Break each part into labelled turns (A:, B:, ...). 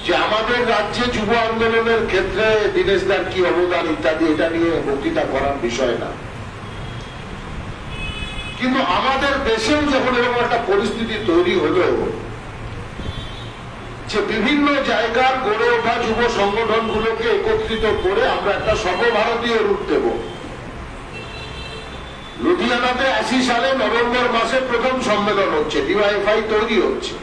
A: যে আমাদের রাজ্যে যুব আন্দোলনের ক্ষেত্রে দীনেশদার কি অবদান ইত্যাদি এটা নিয়ে বক্তৃতা করার বিষয় না, কিন্তু আমাদের দেশেও যখন এরকম একটা পরিস্থিতি তৈরি হলো যে বিভিন্ন জায়গার গড়ে ওঠা যুব সংগঠনগুলোকে একত্রিত করে আমরা একটা সর্বভারতীয় রূপ দেব। লুধিয়ানাতে 80 সালে নভেম্বর মাসে প্রথম সম্মেলন হচ্ছে, ডিওয়াইএফআই তৈরি হচ্ছে।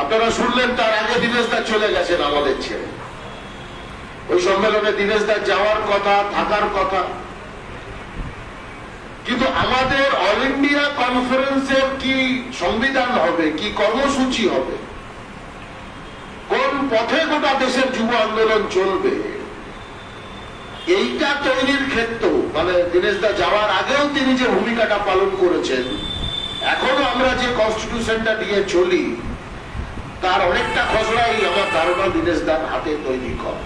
A: আপনারা শুনলেন তার আগে দীনেশদা চলে গেছেন আমাদের ছেড়ে। ওই সম্মেলনে দীনেশদা যাওয়ার কথা, থাকার কথা, কিন্তু আমাদের অল ইন্ডিয়া কনফারেন্সের কি সংবিধান হবে, কি কর্মসূচি হবে, কোন পথে গোটা দেশের যুব আন্দোলন চলবে, এইটা তৈরির ক্ষেত্র মানে দীনেশদা যাওয়ার আগেও তিনি যে ভূমিকাটা পালন করেছেন, এখনো আমরা যে কনস্টিটিউশনটা নিয়ে চলি তার অনেকটা খসড়াই আমার ধারণা দীনেশদার হাতে তৈরি করা।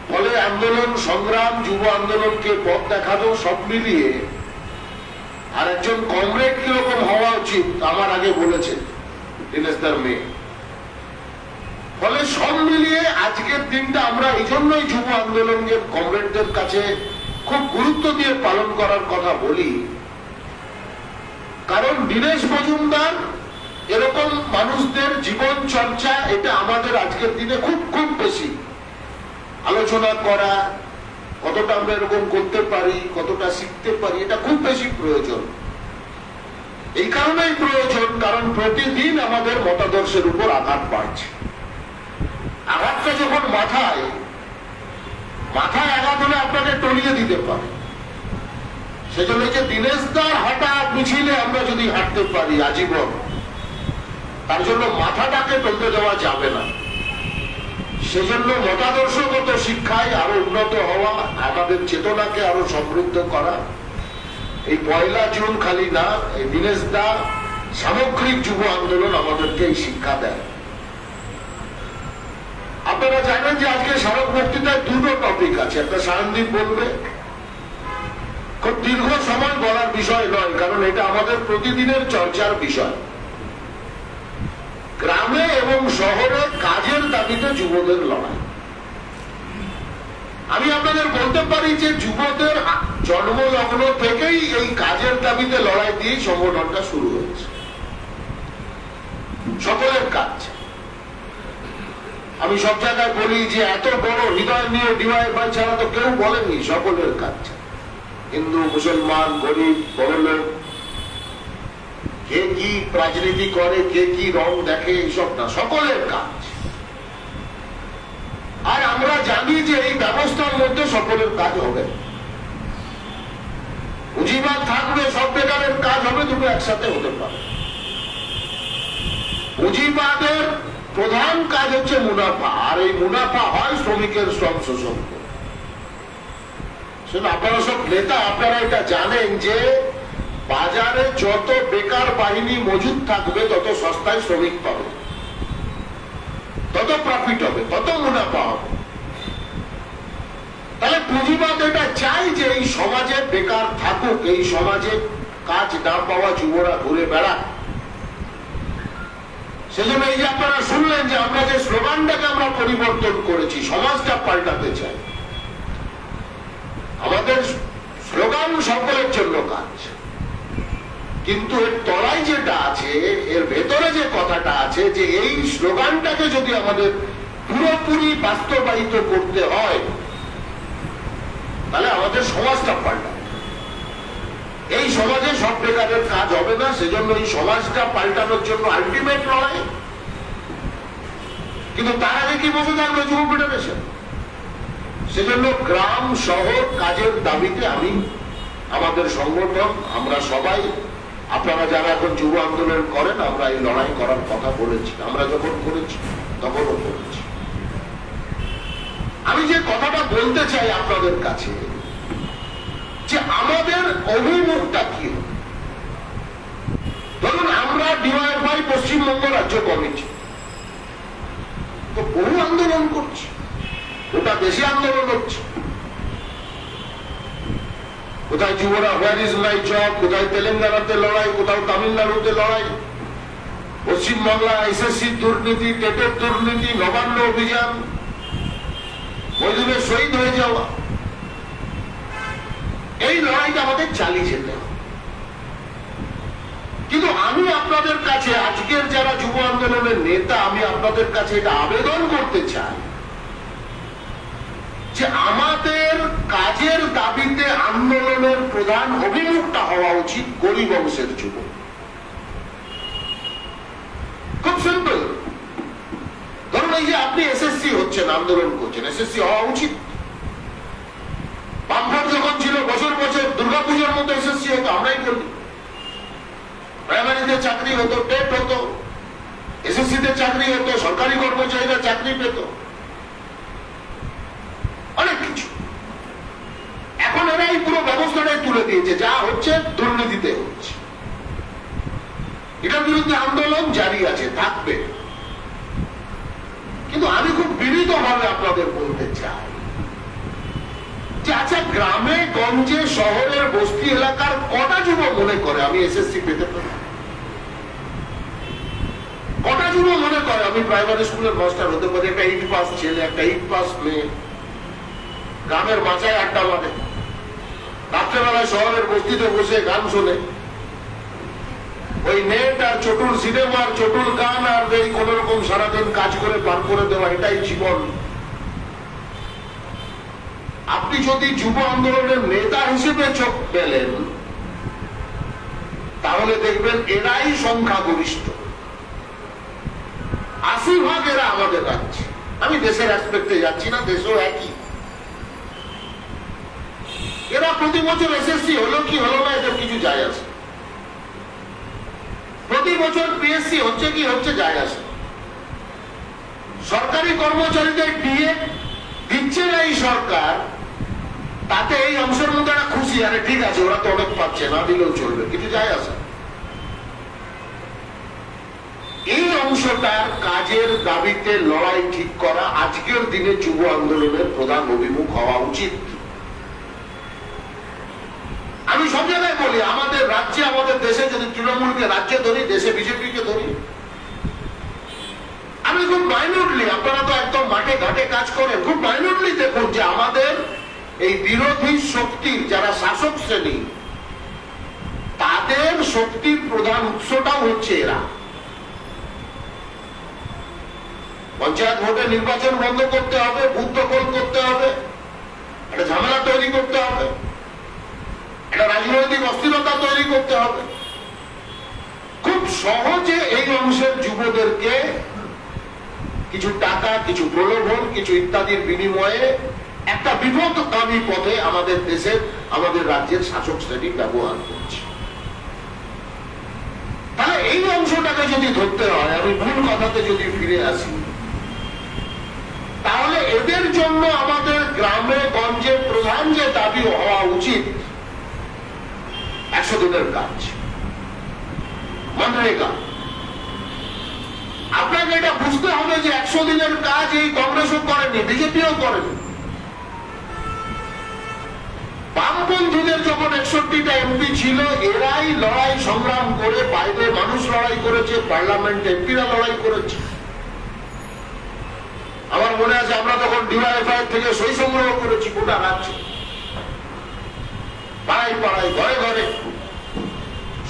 A: ফলে আন্দোলন সংগ্রাম, যুব আন্দোলনকে পথ দেখানো সব মিলিয়ে আর একজন কমরেড কিরকম হওয়া উচিত আমার আগে বলেছেন দীনেশদার মেয়ে। ফলে সব মিলিয়ে আজকের দিনটা আমরা এই জন্যই যুব আন্দোলনকে কমরেডদের কাছে খুব গুরুত্ব দিয়ে পালন করার কথা বলি, কারণ দীনেশ মজুমদার এরকম মানুষদের জীবন চর্চা এটা আমাদের আজকের দিনে খুব খুব বেশি আলোচনা করা, কতটা আমরা এরকম করতে পারি, কতটা শিখতে পারি, এটা খুব বেশি প্রয়োজন। এই কারণেই প্রয়োজন কারণ প্রতিদিন আমাদের মতাদর্শের উপর আঘাত বাড়ছে। আঘাতটা যখন মাথায় আঘাত হলে আপনাকে টলিয়ে দিতে পারে। সেজন্য যে দীনেশদার হাঁটা মিছিলে আমরা যদি হাঁটতে পারি আজীবন, তার জন্য মাথাটাকে টলতে দেওয়া যাবে না। সেজন্য মতাদর্শগত শিক্ষায় আরো উন্নত হওয়া, আমাদের চেতনাকে আরো সমৃদ্ধ করা, এই 1 জুন খালি না, এই দীনেশদা সামগ্রিক যুব আন্দোলন আমাদেরকে এই শিক্ষা দেয়। আপনারা জানেন যে আজকে স্মারক বক্তৃতায় দুটো টপিক আছে, একটা সায়নদীপ বলবে, খুব দীর্ঘ সময় বলার বিষয় নয় কারণ এটা আমাদের প্রতিদিনের চর্চার বিষয়। গ্রামে এবং শহরে কাজের দাবিতে যুবদের লড়াই। আমি আপনাদের বলতে পারি যে যুবদের জন্মলগ্ন থেকেই এই কাজের দাবিতে লড়াই দিয়ে সংগঠনটা শুরু হয়েছে। সকলের কাজ। আমি সব জায়গায় বলি যে এত বড় হৃদয় নিয়ে ডিওয়াইএফআই ছাড়া তো কেউ বলেনি, সকলের কাজ। হিন্দু, মুসলমান, গরিব, বড়লোক, কে কি রাজনীতি করে, কে কি রং দেখে, এইসব না, সকলের কাজ। আর আমরা জানি যে এই ব্যবস্থার মধ্যে সকলের কাজ হবে। পুঁজিবাদ থাকবে, সব বেকারের কাজ হবে, দুটো একসাথে হতে পারে। পুঁজিবাদের প্রধান কাজ হচ্ছে মুনাফা, আর এই মুনাফা হয় শ্রমিকের শ্রম শোষণ করে। আপনারা সব নেতা, আপনারা এটা জানেন যে বাজারে যত বেকার বাহিনী মজুদ থাকবে তত সস্তায় শ্রমিক পাবে, তত প্রফিট হবে, তত মুনাফা হবে। তাহলে পুঁজিবাদ এটা চাই যে এই সমাজে বেকার থাকুক, এই সমাজে কাজ না পাওয়া যুবরা ঘুরে বেড়াক। সেজন্য এই যে আপনারা শুনলেন যে আমরা যে স্লোগানটাকে আমরা পরিবর্তন করেছি, সমাজটা পাল্টাতে চাই। আমাদের স্লোগান সকলের জন্য কাজ, কিন্তু এর তলায় যেটা আছে, এর ভেতরে যে কথাটা আছে যে এই স্লোগানটাকে যদি আমাদের পুরোপুরি বাস্তবায়িত করতে হয় তাহলে আমাদের সমাজটা পাল্টাবে। এই সমাজে সব বেকারের কাজ হবে না, সেজন্য এই সমাজটা পাল্টানোর জন্য আলটিমেট লড়াই। কিন্তু তার আগে কি বসে থাকবে যুব ফেডারেশন? সেজন্য গ্রাম শহর কাজের দাবিতে আমি, আমাদের সংগঠন, আমরা সবাই, আপনারা যারা এখন যুব আন্দোলন করেন, আমরা এই লড়াই করার কথা বলেছি। আমরা যখন করেছি তখনও করেছি। আমি যে কথাটা বলতে চাই আপনাদের কাছে যে আমাদের অভিমুখটা কি হবে। ধরুন আমরা ডিওয়াইএফআই পশ্চিমবঙ্গ রাজ্য কমিটি তো বহু আন্দোলন করছি, ওটা দেশে আন্দোলন হচ্ছে। কোথায় যুবরা হোয়ার ইজ মাই জব, কোথায় তেলেঙ্গানাতে লড়াই, কোথাও তামিলনাড়ুতে লড়াই। পশ্চিমবাংলা এসএসসি দুর্নীতি, টেটের দুর্নীতি, নবান্ন অভিযান, ওই দিনে শহীদ হয়ে যাওয়া, এই লড়াইটা আমাদের চালিয়ে যেতে হবে। কিন্তু আমি আপনাদের কাছে, আজকের যারা যুব আন্দোলনের নেতা, আমি আপনাদের কাছে এটা আবেদন করতে চাই যে আমাদের কাজের দাবিতে আন্দোলনের প্রধান অভিমুখটা হওয়া উচিত গরিব অংশের যুবক। খুব সিম্পল। ধরুন এই যে আপনি এসএসসি হচ্ছেন, আন্দোলন করছেন, এসএসসি হওয়া উচিত। বামফ্রন্ট যখন ছিল বছর বছর দুর্গাপুজোর মতো এসএসসি হতো, আমরাই বলি। প্রাইমারিতে চাকরি হতো, টেট হতো, এসএসসিতে চাকরি হতো, সরকারি কর্মচারীরা চাকরি পেত, অনেক কিছু। এখন এরা এই পুরো ব্যবস্থাটাই তুলে দিয়েছে, যা হচ্ছে দুর্নীতিতে হচ্ছে। এটার বিরুদ্ধে আন্দোলন জারি আছে, থাকবে। কিন্তু আমি খুব বিনীত ভাবে আপনাদের বলতে চাই যে আচ্ছা, গ্রামে গঞ্জে শহরের বস্তি এলাকার কটা যুবক মনে করে আমি এসএসসি পেতে পারি? কটা যুবক মনে করে আমি প্রাইমারি স্কুলের মাস্টার হতে পারি? একটা 8 পাস ছেলে, একটা 8 পাস মেয়ে গ্রামের মাচায় আড্ডা মারে, রাত্রেবেলায় শহরের বস্তিতে বসে গান শোনে, ওই নেট আর চটুল সিনেমা আর চটুল গান আর এই কোন রকম সারাদিন কাজ করে পার করে দেওয়া, এটাই জীবন। আপনি যদি যুব আন্দোলনের নেতা হিসেবে চোখ পেলেন, তাহলে দেখবেন এরাই সংখ্যাগরিষ্ঠ। 80% এরা আমাদের রাজ্যে। আমি দেশের অ্যাসপেক্টে যাচ্ছি না, দেশও একই। এরা প্রতি বছর এসএসসি হলো কি হলো না, এদের কিছু যায় আসে। প্রতি বছর পিএসসি হচ্ছে কি হচ্ছে, যায় আসে। সরকারি কর্মচারীদের ডিএ দিচ্ছে না এই সরকার, তাতে এই অংশের মধ্যে একটা খুশি, আরে ঠিক আছে ওরা তো অনেক পাচ্ছে, না দিলেও চলবে, কিছু যায় আসে। এই অংশটার কাজের দাবিতে লড়াই ঠিক করা আজকের দিনে যুব আন্দোলনের প্রধান অভিমুখ হওয়া উচিত। আমি সব জায়গায় বলি, আমাদের রাজ্যে, আমাদের দেশে যদি তৃণমূলকে রাজ্যে ধরি, দেশে বিজেপিকে ধরি, আমি খুব মাইনরলি, আপনারা তো একদম মাঠে ঘাটে কাজ করেন, খুব মাইনরলি দেখুন যে আমাদের এই বিরোধী শক্তির যারা শাসক শ্রেণী, তাদের শক্তির প্রধান উৎসটাও হচ্ছে এরা। পঞ্চায়েত ভোটে নির্বাচন বন্ধ করতে হবে, বুথ দখল করতে হবে, একটা ঝামেলা তৈরি করতে হবে, একটা রাজনৈতিক অস্থিরতা তৈরি করতে হবে। খুব সহজে এই অংশের যুবদেরকে কিছু টাকা, কিছু প্রলোভন, কিছু ইত্যাদির বিনিময়ে একটা বিপদগামী পথে আমাদের দেশের, আমাদের রাজ্যের শাসক শ্রেণী ব্যবহার করছে। তাহলে এই অংশটাকে যদি ধরতে হয়, আমি মূল কথাতে যদি ফিরে আসি, তাহলে এদের জন্য আমাদের গ্রামে গঞ্জে প্রধান যে দাবি হওয়া উচিত 100 দিনের কাজ, মনরেগা। আপনাকে এটা বুঝতে হবে যে 100 দিনের কাজ এই কংগ্রেসও করেনি, বিজেপিও করেনি। বামপন্থীদের যখন 61টা এমপি ছিল, এরাই লড়াই সংগ্রাম করে, বাইরে মানুষ লড়াই করেছে, পার্লামেন্ট এমপিরা লড়াই করেছে। আমার মনে আছে আমরা তখন ডিওয়াইএফআই থেকে সই সংগ্রহ করেছি গোটা রাজ্যে, পাড়ায় পাড়ায়, ঘরে ঘরে।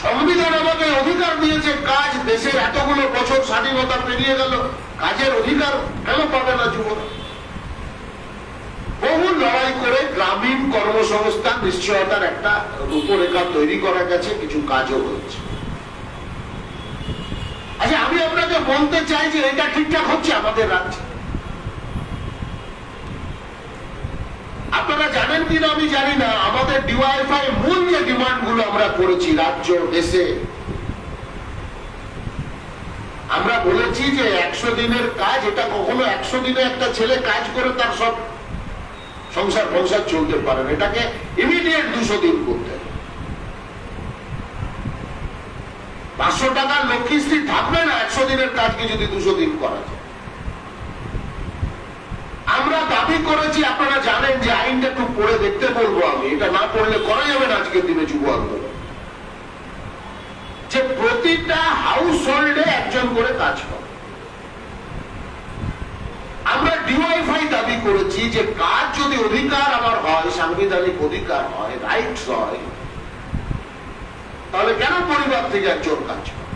A: সংবিধান আমাকে অধিকার দিয়েছে কাজ, দেশের এতগুলো বছর স্বাধীনতা পেরিয়ে গেল, কাজের অধিকার কেন পাবে না যুবরা? বহু লড়াই করে গ্রামীণ কর্মসংস্থান নিশ্চয়তার একটা রূপরেখা তৈরি করা গেছে, কিছু কাজও হচ্ছে। আচ্ছা, আমি আপনাকে বলতে চাই যে এটা ঠিকঠাক হচ্ছে আমাদের রাজ্যে। আপনারা জানেন কিনা আমি জানি না, আমাদের ডিওয়াইএফআই মূল যে ডিমান্ড গুলো আমরা করেছি রাজ্য দেশে, আমরা বলেছি যে 100 দিনের কাজ, এটা কখনো 100 দিনে একটা ছেলে কাজ করে তার সব সংসার চলতে পারে না, এটাকে ইমিডিয়েট 200 দিন করতে হবে। 500 টাকার লক্ষ্মীশ্রী থাকবে না 100 দিনের কাজকে যদি 200 দিন করা যায়। আমরা দাবি করেছি, আপনারা জানেন যে আইনটা একটু পড়ে দেখতে বলবো আমি, এটা না পড়লে করা যাবে না আজকের দিনে যুব আন্দোলন, যে প্রতিটা হাউস হোল্ডে একজন করে কাজ করে। আমরা ডিওয়াইফাই দাবি করেছি যে কাজ যদি অধিকার আমার হয়, সাংবিধানিক অধিকার হয়, রাইটস হয়, তাহলে কেন পরিবার থেকে একজন কাজ করে?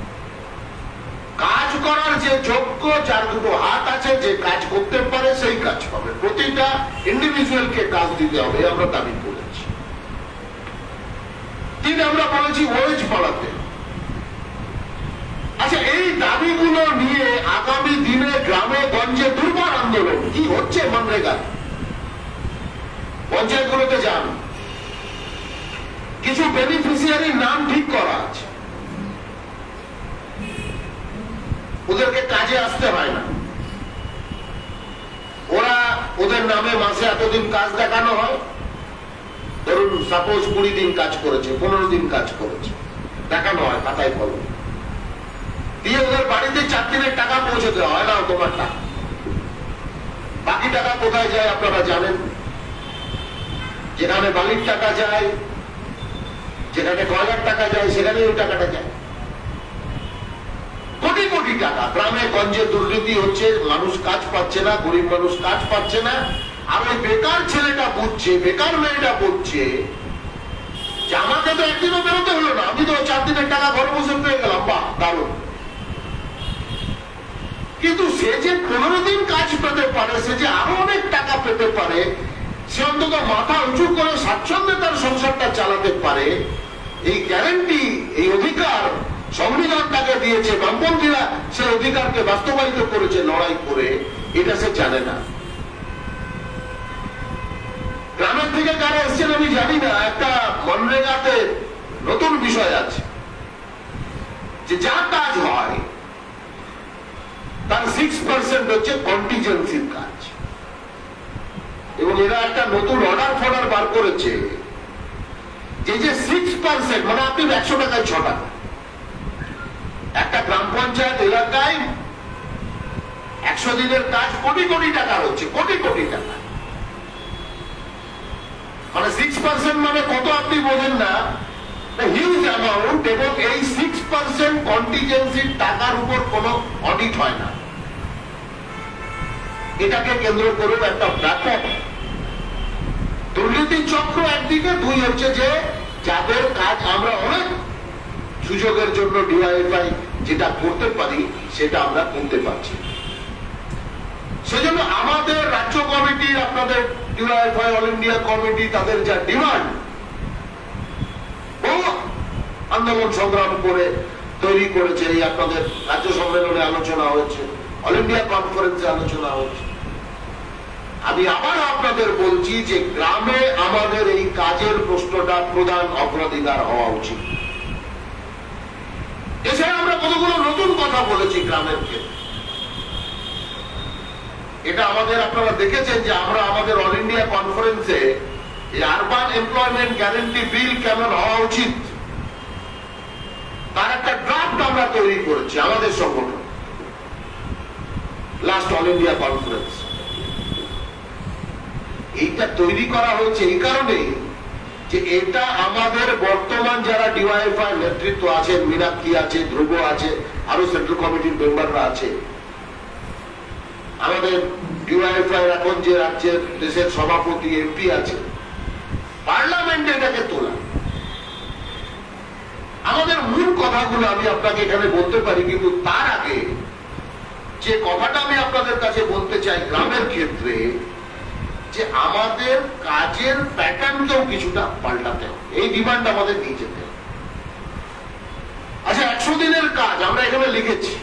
A: কাজ করার যে যোগ্য, যার দুটো হাত আছে, যে কাজ করতে পারে সেই কাজ পাবে। প্রতিটা ইন্ডিভিজুয়ালকে কাজ দিতে হবে, আমরা দাবি করেছি। তিন, আমরা বলেছি ওয়েজ বাড়াতে। আচ্ছা, এই দাবিগুলো নিয়ে আগামী দিনে গ্রামে গঞ্জে দুর্বার আন্দোলন কি হচ্ছে? মনরেগা পঞ্চায়েতগুলোতে যান, কিছু বেনিফিশিয়ারির নাম ঠিক করা আছে, ওদেরকে কাজে আসতে হয় না, ওরা ওদের নামে মাসে এতদিন কাজ দেখানো হয়। ধরুন সাপোজ 20 দিন কাজ করেছে, 15 দিন কাজ করেছে, দেখানো হয় খাতায় কলম দিয়ে, ওদের বাড়িতে 4 দিনের টাকা পৌঁছে দেওয়া হয়। না তোমার টাকা, বাকি টাকা কোথায় যায় আপনারা জানেন। যেখানে বালির টাকা যায়, যেখানে কয়লার টাকা যায়, সেখানে ওই টাকাটা যায়। কোটি কোটি টাকা গ্রামে গঞ্জে দুর্নীতি হচ্ছে, মানুষ কাজ পাচ্ছে না, গরিব মানুষ কাজ পাচ্ছে না। আর ওই বেকার ছেলেটা বুঝছে, বেকার মেয়েটা বুঝছে যে আমাকে তো একদিনও বেরোতে হলো না, আমি তো 4 দিনের টাকা ঘরে বসে পেয়ে গেলাম, বাহ দারুণ। কিন্তু সে যে 15 দিন কাজ পেতে পারে, সে যে আরো অনেক টাকা পেতে পারে, সে অন্তত মাথা উঁচু করে স্বাচ্ছন্দ্যে তার সংসারটা চালাতে পারে, এই গ্যারান্টি, এই অধিকার সংবিধান তাকে দিয়েছে। বামপন্থীরা সে অধিকারকে বাস্তবায়িত করেছে লড়াই করে, এটা সে জানে না। গ্রামের থেকে কারা এসছেন আমি জানি না, একটা মনরেগাতে নতুন বিষয় আছে যে যা কাজ হয় তার 6% হচ্ছে কন্টিজেন্সির কাজ। এবং এরা একটা নতুন অর্ডার ফর্ডার বার করেছে যে 6%, মানে আপনি 100 টাকায় 6 টাকা। একটা গ্রাম পঞ্চায়েত এলাকায় 100 দিনের কাজ কোটি কোটি টাকার হচ্ছে, কোটি কোটি টাকা। মানে 6% মানে কত আপনি বোঝেন না, হিউজ অ্যামাউন্ট। এবং এই 6% কন্টিজেন্সির টাকার উপর কোনো অডিট হয় না। এটাকে কেন্দ্র করে একটা ব্যাপক দুর্নীতি চক্র একদিকে, দুই হচ্ছে যে যাদের কাজ আমরা অনেক সুযোগের জন্য ডিওয়াইফাই যেটা করতে পারি সেটা আমরা করতে পারছি। সেজন্য আমাদের রাজ্য কমিটির, আপনাদের ডিওয়াইফাই অল ইন্ডিয়া কমিটি, তাদের যা ডিমান্ড, বহু আন্দোলন সংগ্রাম করে তৈরি করেছে। এই আপনাদের রাজ্য সম্মেলনে আলোচনা হয়েছে, অল ইন্ডিয়া কনফারেন্সে আলোচনা হয়েছে। আমি আবার আপনাদের বলছি যে গ্রামে আমাদের এই কাজের প্রশ্নটা প্রধান অগ্রাধিকার হওয়া উচিত। এছাড়া আমরা কতগুলো নতুন কথা বলেছি গ্রামের ক্ষেত্রে। এটা আমাদের, আপনারা দেখেছেন যে আমরা আমাদের অল ইন্ডিয়া কনফারেন্সে এই আরবান এমপ্লয়মেন্ট গ্যারান্টি বিল কেমন হওয়া উচিত তার একটা ড্রাফট আমরা তৈরি করেছি আমাদের সংগঠন, লাস্ট অল ইন্ডিয়া কনফারেন্স। এইটা তৈরি করা হয়েছে এই কারণেই যে এটা আমাদের বর্তমান যারা ডিওয়াইফাই নেতৃত্ব আছেন, মীনাক্ষী আছে, ধ্রুব আছে, আরো সেন্ট্রাল কমিটির মেম্বাররা আছে, আমাদের ডিওয়াইফাই এখন যে রাজ্যের দেশের সভাপতি এমপি আছে, পার্লামেন্টে এটাকে তোলা। আমাদের মূল কথাগুলো আমি আপনাকে এখানে বলতে পারি, কিন্তু তার আগে যে কথাটা আমি আপনাদের কাছে বলতে চাই গ্রামের ক্ষেত্রে, যে আমাদের কাজের প্যাটার্নকেও কিছুটা পাল্টাতে হবে। এই ডিমান্ড আমাদের নিয়ে যেতে হবে। আচ্ছা, 100 দিনের কাজ আমরা এখানে লিখেছি।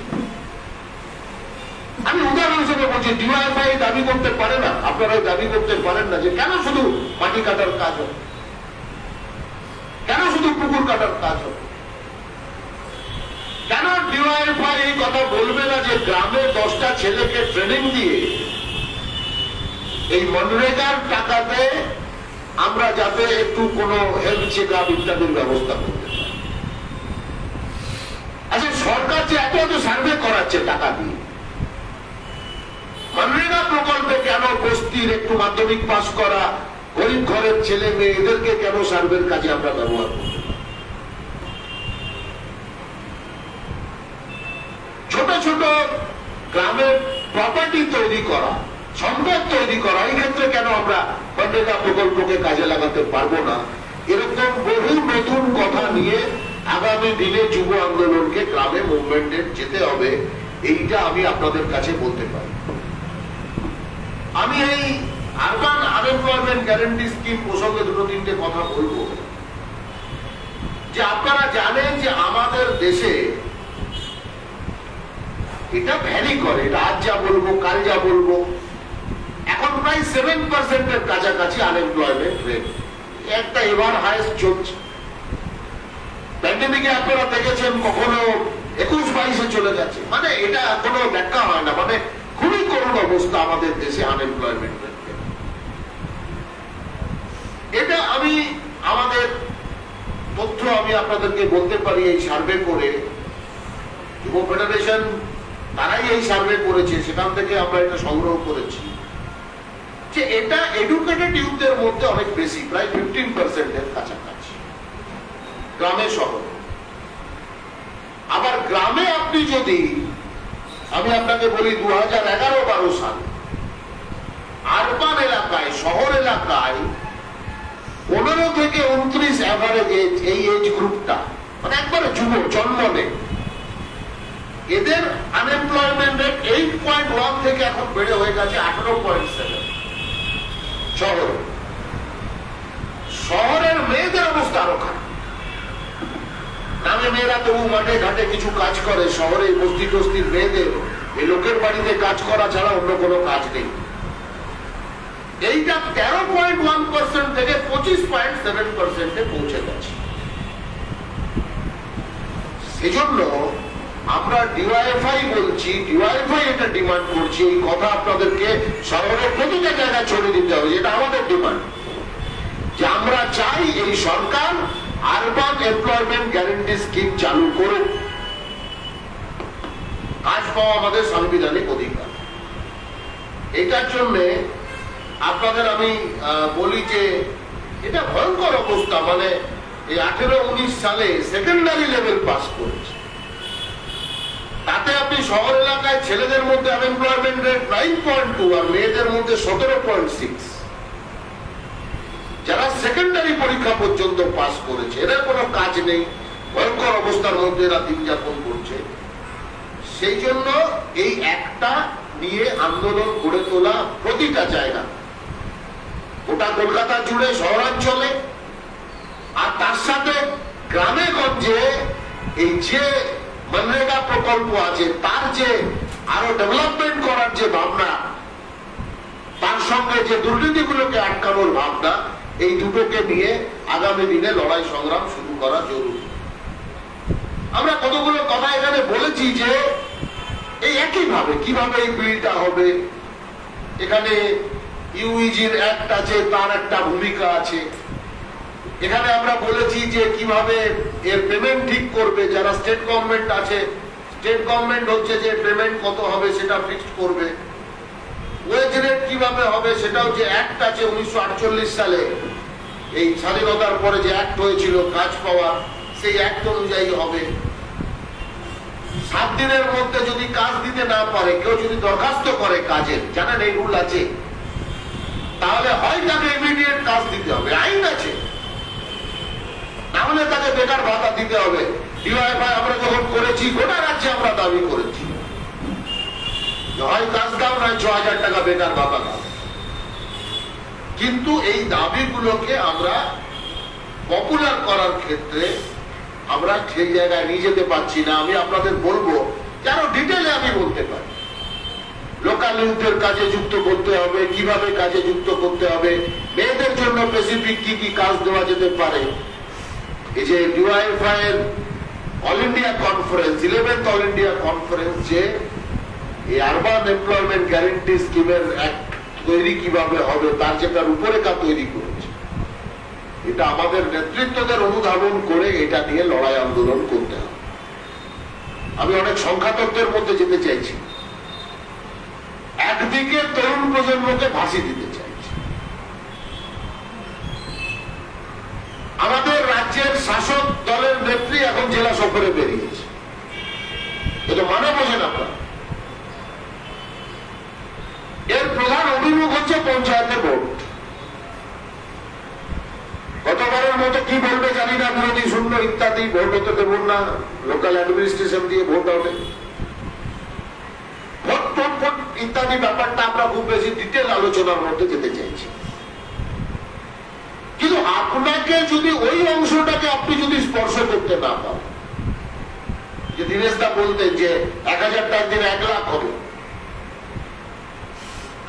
A: আমি উদাহরণ হিসেবে বলছি, ডিওয়াইফাই দাবি করতে পারে না, আপনারা দাবি করতে পারেন না যে কেন শুধু মাটি কাটার কাজ হবে, কেন শুধু পুকুর কাটার কাজ হবে। কেন ডিওয়াইফাই এই কথা বলবে না যে গ্রামে 10টা ছেলেকে ট্রেনিং দিয়ে এই মনরেগার টাকাতে আমরা যাতে একটু কোনো হেলথ চেক আপ ইত্যাদির ব্যবস্থা করতে পারি। আচ্ছা, সরকার যে এত এত সার্ভে করাচ্ছে টাকা দিয়ে, মনরেগা প্রকল্পে কেন বস্তির একটু মাধ্যমিক পাস করা গরিব ঘরের ছেলে মেয়ে এদেরকে কেন সার্ভের কাজে আমরা ব্যবহার করতে পারি? ছোট গ্রামে প্রপার্টি তৈরি করা, সম্পদ তৈরি করা, এই ক্ষেত্রে কেন আমরা মনরেগা প্রকল্পকে কাজে লাগাতে পারবো না? এরকম বহু নতুন কথা নিয়ে আগামী দিনে যুব আন্দোলনকে গ্রামে মুভমেন্টে যেতে হবে, এইটা আমি আপনাদের কাছে বলতে পারি। আমি এই আরবান আনএমপ্লয়মেন্ট গ্যারান্টি স্কিম প্রসঙ্গে দুটো তিনটে কথা বলবো। যে আপনারা জানেন যে আমাদের দেশে এটা ভ্যারি করে, এটা আজ যা বলবো কাল যা বলবো, এখন প্রায় 7% এর কাছাকাছি আনএমপ্লয়মেন্ট রেট, একটা এবার হাইস্ট চলছে। প্যান্ডেমিকে আপনারা দেখেছেন কখনো 21-22-এ চলে যাচ্ছে, মানে এটা কোনো ব্যাখ্যা হয় না, মানে খুবই করুণ অবস্থা আমাদের দেশে আনএমপ্লয়মেন্ট রেট। এটা আমি আমাদের তথ্য আমি আপনাদেরকে বলতে পারি, এই সার্ভে করে যুব ফেডারেশন তারাই এই সার্ভে করেছে, সেখান থেকে আমরা এটা সংগ্রহ করেছি যে এটা এডুকেটেড ইউথদের মধ্যে অনেক বেশি, প্রায় 15% এর কাছাকাছি গ্রামে শহরে। আবার গ্রামে আপনি যদি, আমি আপনাকে বলি 2011-12 সাল আরবান এলাকায়, শহর এলাকায় 15 থেকে 29 অ্যাভারেজ এজ, এই এজ গ্রুপটা মানে একবারে যুব জন্ম নেই, এদের আনএমপ্লয়মেন্ট রেট 8.1 থেকে এখন বেড়ে হয়ে গেছে 18.7 শহরে। শহরের মেয়েদের অবস্থা আরো খারাপ। গ্রামে মেয়েরা তবু মাঠে ঘাটে কিছু কাজ করে, শহরে বস্তি টস্তির মেয়েদের এই লোকের বাড়িতে কাজ করা ছাড়া অন্য কোনো কাজ নেই। এইটা 13.1% থেকে 25.7% পৌঁছে গেছে। সেজন্য আমরা ডিওয়াইএফআই বলছি, ডিওয়াইএফআই এটা ডিমান্ড করছি, এই কথা আপনাদেরকে শহরের প্রতিটা জায়গায় ছড়িয়ে দিতে হবে, এটা আমাদের ডিমান্ড, যে আমরা চাই এই সরকার আরবান এমপ্লয়মেন্ট গ্যারান্টি স্কিম চালু করুক। কাজ পাওয়া আমাদের সাংবিধানিক অধিকার। এটার জন্য আপনাদের আমি বলি যে এটা ভয়ঙ্কর অবস্থা, মানে এই 18-19 সালে সেকেন্ডারি লেভেল পাস করেছে, তাতে আপনি শহর এলাকায় ছেলেদের মধ্যে আনএমপ্লয়মেন্ট রেট 9.2 আর মেয়েদের মধ্যে 17.6। যারা সেকেন্ডারি পরীক্ষা পর্যন্ত পাস করেছে এদের কোনো কাজ নেই, ভয়ঙ্কর অবস্থার মধ্যে এরা দিন যাপন করছে। সেই জন্য এই একটা নিয়ে আন্দোলন গড়ে তোলা প্রতিটা জায়গা, গোটা কলকাতা জুড়ে, শহরাঞ্চলে, আর তার সাথে গ্রামে গঞ্জে এই যে মনরেগা প্রকল্প আছে তার যে আরো ডেভেলপমেন্ট করার যে ভাবনা, তার সঙ্গে যে দুর্নীতিগুলোকে আটকানোর ভাবনা, এই দুটোকে নিয়ে আগামী দিনে লড়াই সংগ্রাম শুরু করা জরুরি। আমরা কতগুলো কথা এখানে বলেছি যে এই একইভাবে কিভাবে এই বিলটা হবে, এখানে ইউইজির অ্যাক্ট আছে, তার একটা ভূমিকা আছে। এখানে আমরা বলেছি যে কিভাবে এর পেমেন্ট ঠিক করবে, যারা স্টেট গভর্নমেন্ট আছে, স্টেট গভর্নমেন্ট হচ্ছে যে পেমেন্ট কত হবে সেটা ফিক্সড করবে। ওয়েজ রেট কিভাবে হবে সেটাও যে অ্যাক্ট আছে 1948 সালে, এই স্বাধীনতার পরে যে অ্যাক্ট হয়েছিল কাজ পাওয়া, সেই অ্যাক্ট অনুযায়ী হবে। 7 দিনের মধ্যে যদি কাজ দিতে না পারে, কেউ যদি দরখাস্ত করে কাজের, জানেন এই রুল আছে, তাহলে হয় তাকে ইমিডিয়েট কাজ দিতে হবে, আইন আছে, তাহলে তাকে বেকার ভাতা দিতে হবে। ডিওয়াইএফআই আমরা যখন করেছি গোটা রাজ্যে আমরা দাবি করেছি, হয় কাজ দাও নয় 6,000 টাকা বেকার ভাতা দাও। কিন্তু এই দাবিগুলোকে আমরা পপুলার করার ক্ষেত্রে আমরা সেই জায়গায় নিয়ে যেতে পারছি না। আমি আপনাদের বলবো যারা ডিটেলে আমি বলতে পারি, লোকাল ইউথের কাজে যুক্ত করতে হবে, কিভাবে কাজে যুক্ত করতে হবে, মেয়েদের জন্য স্পেসিফিক কি কি কাজ দেওয়া যেতে পারে। এই যে ডিওয়াইএফআই এর all India conference, 11th all India conference, যে এই আরবান এমপ্লয়মেন্ট গ্যারান্টি স্কিমের অ্যাক্ট তৈরি কিভাবে হবে তার যেটা রূপরেখা তৈরি করেছে, এটা আমাদের নেতৃত্বদের অনুধাবন করে এটা নিয়ে লড়াই আন্দোলন করতে হবে। আমি অনেক সংখ্যা তত্ত্বের মধ্যে যেতে চাইছি, একদিকে তরুণ প্রজন্মকে ভাসি দিতে চাইছি। আমাদের রাজ্যের শাসক দলের নেত্রী এখন জেলা সফরে বেরিয়েছে, এটা মানে বোঝেন আপনারা। এর প্রধান অভিমুখ হচ্ছে পঞ্চায়েতের ভোট। গতবারের মতো কি বলবে জানি না, বিরোধী শূন্য ইত্যাদি, ভোট হতে দেব না, লোকাল অ্যাডমিনিস্ট্রেশন দিয়ে ভোট হবে, ভোট ভোট ভোট ইত্যাদি ব্যাপারটা আমরা খুব বেশি ডিটেল আলোচনার মধ্যে যেতে চাইছি। কিন্তু আপনাকে যদি ওই অংশটাকে আপনি যদি স্পর্শ করতে না পান, যে দীনেশ দা বলতেন যে 1000 টাকার দিন 1 লাখ হবে,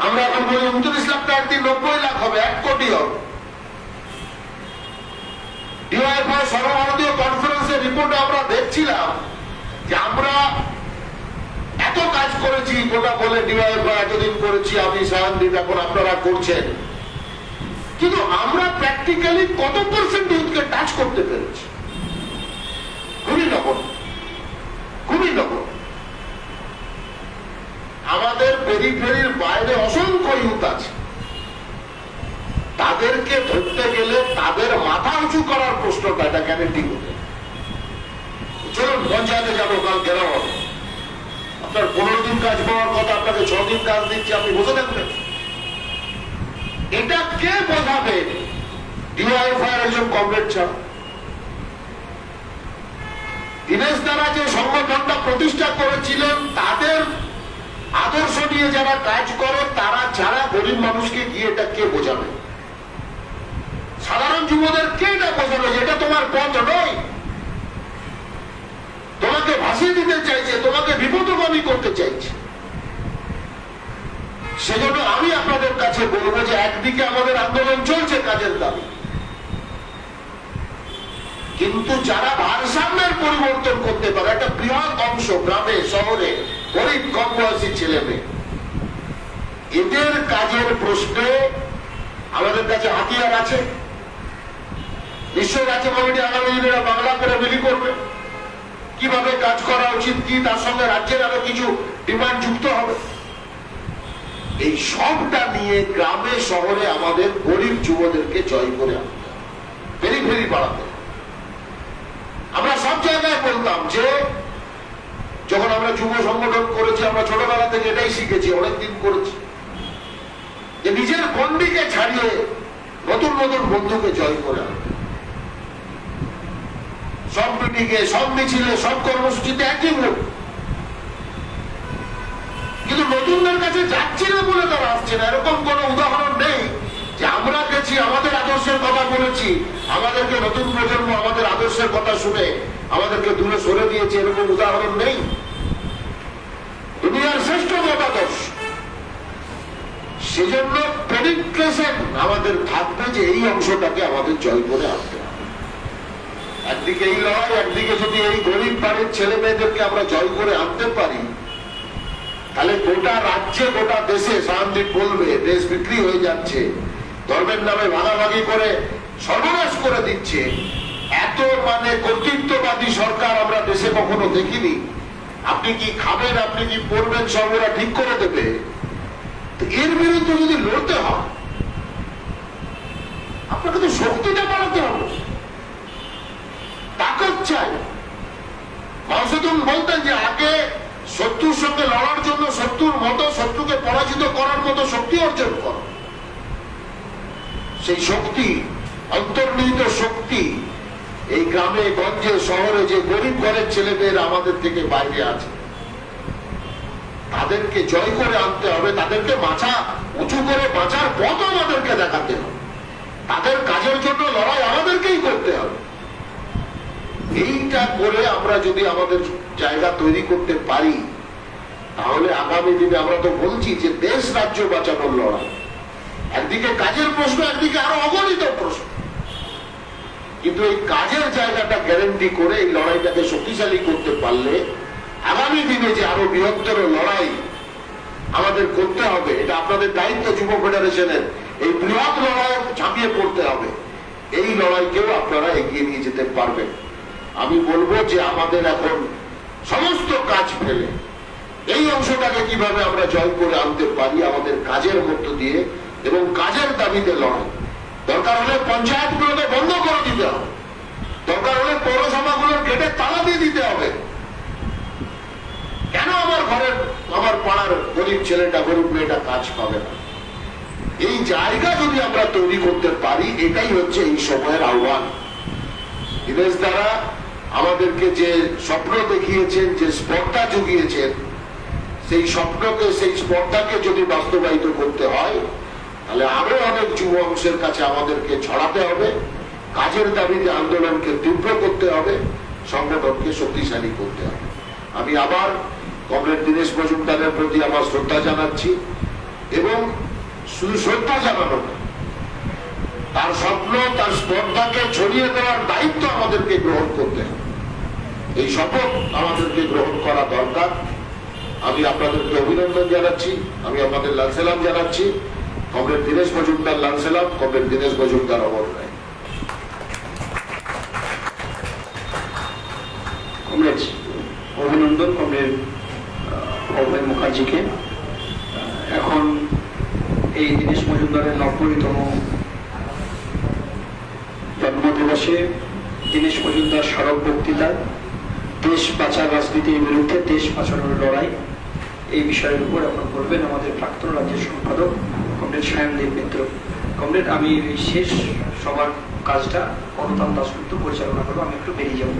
A: আমরা এখন বলি 29 লাখ টাকার দিন 90 লাখ হবে, 1 কোটি হবে। ডিওয়াইএফআই সর্বভারতীয় কনফারেন্সের রিপোর্টে আমরা দেখছিলাম যে আমরা এত কাজ করেছি, গোটা বলে ডিওয়াইএফআই এতদিন করেছি, আমি সায়নদীপ, এখন আপনারা করছেন, কিন্তু আমরা প্র্যাকটিক্যালি কত পার্সেন্ট ইউথকে টাচ করতে পেরেছি? খুবই নগর, খুবই নগর। আমাদের পেরিফেরির বাইরে অসংখ্য ইউথ আছে, তাদেরকে ধরতে গেলে তাদের মাথা উঁচু করার প্রশ্নটা এটা কেন ঠিক হবে? চলুন পঞ্চায়েতে যাবো, কাল ঘেরাও হবে, আপনার 15 দিন কাজ পাওয়ার কথা, আপনাকে 6 দিন কাজ দিচ্ছি, আপনি বসে থাকবেন। এটা কে বোঝাবে? ডিওয়াইএফআই একজন কমরেড ছাড়া, দীনেশ দ্বারা যে সংগঠনটা প্রতিষ্ঠা করেছিলেন, তাদের আদর্শ নিয়ে যারা কাজ করে তারা ছাড়া গরিব মানুষকে গিয়ে এটা কে বোঝাবে? সাধারণ যুবদের কে এটা বোঝাবে যে এটা তোমার পথ নয়, তোমাকে ভাসিয়ে দিতে চাইছে, তোমাকে বিপদগামী করতে চাইছে? সেজন্য আমি আপনাদের কাছে বলবো যে একদিকে আমাদের আন্দোলন চলছে কাজের দাবি, কিন্তু যারা ভারসাম্যের পরিবর্তন করতে পারে, একটা বৃহৎ অংশ গ্রামে শহরে গরিব কম বয়সী ছেলে মেয়ে, এদের কাজের প্রশ্নে আমাদের কাছে হাতিয়ার আছে। বিশ্ব রাজ্য কমিটি আগামী দিনে বাংলা করে বিলি করবে, কিভাবে কাজ করা উচিত, কি তার সঙ্গে রাজ্যের আরো কিছু ডিমান্ড যুক্ত হবে। এই সবটা নিয়ে গ্রামে শহরে আমাদের গরিব যুবদেরকে জয় করে আনতে হবে, পেরিফেরি বাড়াতে। আমরা সব জায়গায় বলতাম যে যখন আমরা যুব সংগঠন করেছি, আমরা ছোটবেলা থেকে এটাই শিখেছি, অনেকদিন করেছি, যে নিজের গন্ডিকে ছাড়িয়ে নতুন নতুন বন্ধুকে জয় করে আনতে। সব মিটিংয়ে, সব মিছিলে, সব কর্মসূচিতে একই মুখ, কিন্তু নতুনদের কাছে যাচ্ছি না বলে তারা আসছে না। এরকম কোন উদাহরণ নেই যে আমরা গেছি, আমাদের আদর্শের কথা বলেছি, আমাদেরকে নতুন প্রজন্ম আমাদের আদর্শের কথা শুনে আমাদেরকে দূরে সরে দিয়েছে, এরকম উদাহরণ নেই। দুনিয়ার শ্রেষ্ঠ মতাদর্শ। সেজন্য পেনিট্রেশন আমাদের থাকবে যে এই অংশটাকে আমাদের জয় করে আনতে হবে। একদিকে এই লড়াই, একদিকে যদি এই গরিব বাড়ির ছেলে মেয়েদেরকে আমরা জয় করে আনতে পারি, তাহলে গোটা রাজ্যে, গোটা দেশে সায়নদীপ বলবে দেশ বিক্রি হয়ে যাচ্ছে, ধর্মের নামে ভাগাভাগি করে সর্বনাশ করে দিচ্ছে। এত মানে কর্তৃত্ববাদী সরকার আমরা দেশে কখনো দেখিনি। আপনি কি খাবেন, আপনি কি পড়বেন, সব ওরা ঠিক করে দেবে। এর বিরুদ্ধে যদি লড়তে হয়, আপনাকে তো শক্তিটা বাড়াতে হবে, তাকত চাই। মাউসেতুং বলতেন যে আগে শত্রুর সঙ্গে লড়ার জন্য শত্রুর মতো, শত্রুকে পরাজিত করার মতো শক্তি অর্জন কর। সেই শক্তি, অন্তর্নিহিত শক্তি এই গ্রামে গঞ্জে শহরে যে গরিব ঘরের ছেলেমেয়েরা আমাদের থেকে বাইরে আছে, তাদেরকে জয় করে আনতে হবে। তাদেরকে মাথা উঁচু করে বাঁচার পথ আমাদেরকে দেখাতে হবে। তাদের কাজের জন্য লড়াই আমাদেরকেই করতে হবে। এইটা করে আমরা যদি আমাদের জায়গা তৈরি করতে পারি, তাহলে আগামী দিনে আমরা তো বলছি যে দেশ রাজ্য বাঁচানোর লড়াই, একদিকে কাজের প্রশ্ন, একদিকে আরো অগণিত প্রশ্ন, কিন্তু এই কাজের জায়গাটা গ্যারান্টি করে এই লড়াইটাকে শক্তিশালী করতে পারলে আগামী দিনে যে আরো বৃহত্তর লড়াই আমাদের করতে হবে, এটা আপনাদের দায়িত্ব যুব ফেডারেশনের। এই বৃহৎ লড়াই ঝাঁপিয়ে পড়তে হবে, এই লড়াইকেও আপনারা এগিয়ে নিয়ে যেতে পারবেন। আমি বলবো যে আমাদের এখন সমস্ত কাজ ফেলে এই অংশটাকে কিভাবে আমরা জয় করে আনতে পারি, আমাদের কাজের মধ্য দিয়ে এবং কাজের দাবিতে লড়াই। দরকার হলে পঞ্চায়েতগুলোকে বন্ধ করে দিতে হবে, দরকার হলে পৌরসভাগুলোর গেটে তালা দিয়ে দিতে হবে, কেন আমার ঘরের আমার পাড়ার গরিব ছেলেটা গরিব মেয়েটা কাজ পাবে না? এই জায়গা যদি আমরা তৈরি করতে পারি, এটাই হচ্ছে এই সময়ের আহ্বান। দীনেশ দ্বারা আমাদেরকে যে স্বপ্ন দেখিয়েছেন, যে স্পর্ধা জুগিয়েছেন, সেই স্বপ্নকে সেই স্পর্ধাকে যদি বাস্তবায়িত করতে হয়, তাহলে আরো অনেক যুব অংশের কাছে আমাদেরকে ছড়াতে হবে। কাজের দাবিতে আন্দোলনকে তীব্র করতে হবে, সংগঠনকে শক্তিশালী করতে হবে। আমি আবার কমরেড দীনেশ মজুমদারের প্রতি আমার শ্রদ্ধা জানাচ্ছি, এবং শুধু শ্রদ্ধা জানানো না, তার স্বপ্ন তার স্পর্ধাকে ছড়িয়ে দেওয়ার দায়িত্ব আমাদেরকে গ্রহণ করতে হবে। এই শপথ আমাদেরকে গ্রহণ করা দরকার। আমি আপনাদেরকে অভিনন্দন জানাচ্ছি, আমি আপনাদের লাল সালাম জানাচ্ছি। কমরেড দীনেশ মজুমদার লাল সালাম, কমরেড দীনেশ মজুমদার অমর রায়।
B: কমরেড অভিনন্দন কমরেড অভয় মুখার্জিকে। এখন এই দীনেশ মজুমদারের 90তম জন্মদিবসে দীনেশ মজুমদার স্মারক বক্তৃতা, দেশ বাঁচার রাজনীতির বিরুদ্ধে দেশ বাঁচানোর লড়াই, এই বিষয়ের উপর এখন বলবেন আমাদের প্রাক্তন রাজ্যের সম্পাদক কমরেড সায়নদীপ মিত্র। কমরেড, আমি শেষ সবার কাজটা অনুতাপ দাশগুপ্ত পরিচালনা করবো, আমি একটু বেরিয়ে যাবো।